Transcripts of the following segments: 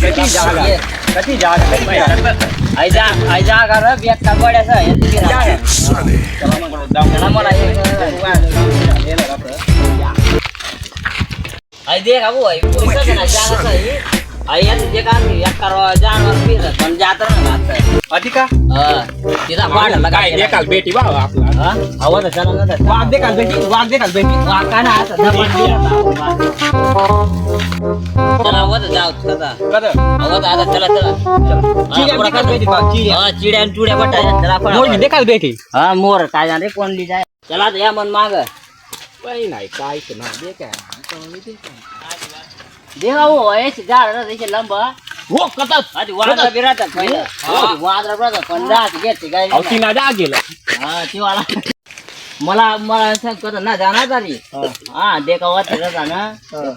कती जागा आई जा कर बेक का गोड्याचं आहे चला मला आई देख अबू आई पुलिस ना जागा सही आई ये का एक करो जानवर फिर पण जात ना अधिका तिला पाड लगा काय देखाल बेटी बा आपला आवाज चला ना वाघ देखाल बेटी वाग का ना असं चला आवाज जाऊ चला कद आवाज आता चला चिड्या बेटी बा चिड्या चुड्या बटा चला पण मोर देखाल बेटी हां मोर काय जाणे कोण ली जाय चला या मन माग काही नाही काय ना दे काय देखा वो ऐसे जा रहा था लंबा हो कतात आधी वादरा बिराता पहिला वादरा बिराता पण जात घेते काय अवती ना जा गेला हां ती वाला मला सांग कत ना जाणार तरी हां देखा होते रहता ना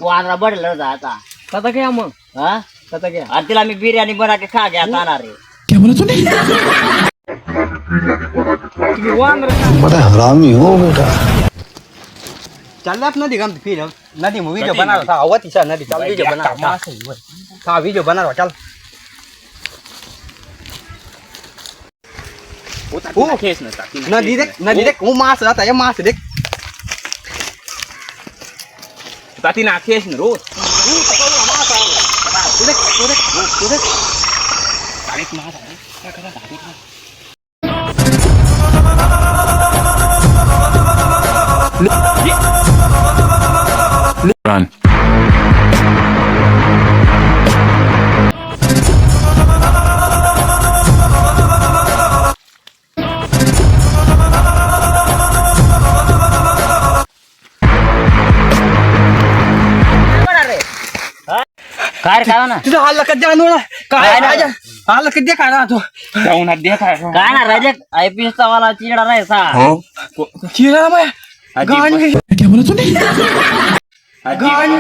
वादरा बडल रहता आता कता क्या मग हां कता क्या आज तिला मी बिर्याणी बना के खा गया ताना रे क्या बोला तूने तुम्ही वांद्र बड़ा हरामी हो बेटा चल आप नदी गम फिर नदी में वीडियो बना रहा था अवती सा नदी चल वीडियो बना रहा था वीडियो बना रहा चल वो केस न था नदी देख वो मास रहता है मास देख ताती ना केस न रोज तू देख तारीख मास है क्या कर रहा तारीख Run. काय खावा ना तुझा हाल लकत जा नोळा काय राजा हाल लकत दे काय ना तू जाऊन हात दे काय काय ना राजा आईपीएस चा वाला चिडा रे सा चिरा मैं गान क्या बोला तूने गान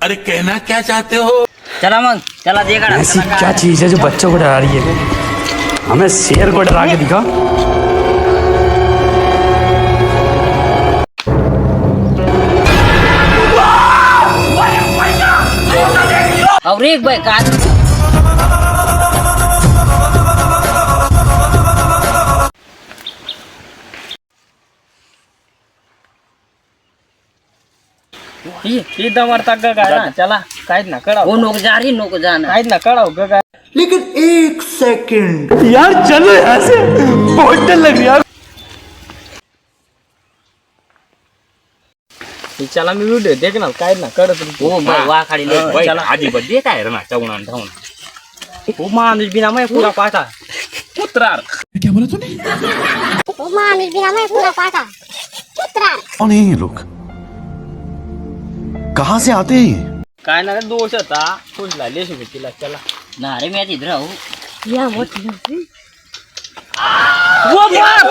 अरे कहना क्या चाहते हो चला मग चला दे काढा ऐसी क्या चीज है जो बच्चों को डरा रही है हमें शेर को डरा के दिखा और एक भाई का ही दवर तक गगा ना चला काहीच ना कळाव वो नको जा रही नको जाना काहीच ना कळाव गगा लेकिन एक सेकंड यार चलो यहाँ से बहुत डर लग रहा है चला मी व्हिडिओ देख ना काय ना कळत वो वा खाली ले चला आधी बदे काय रे ना चवणा धावून वो माणूस बिना मैं पूरा पाटा पुत्रार क्या बोला तूने माणूस बिना मैं पूरा पाटा पुत्रार कौन है ये लोग कहाँ से आते हैं ये काय ना दोष होता खुशला लेशू तिला चला ना रे मैं इधर हूं या मोठी वो बाप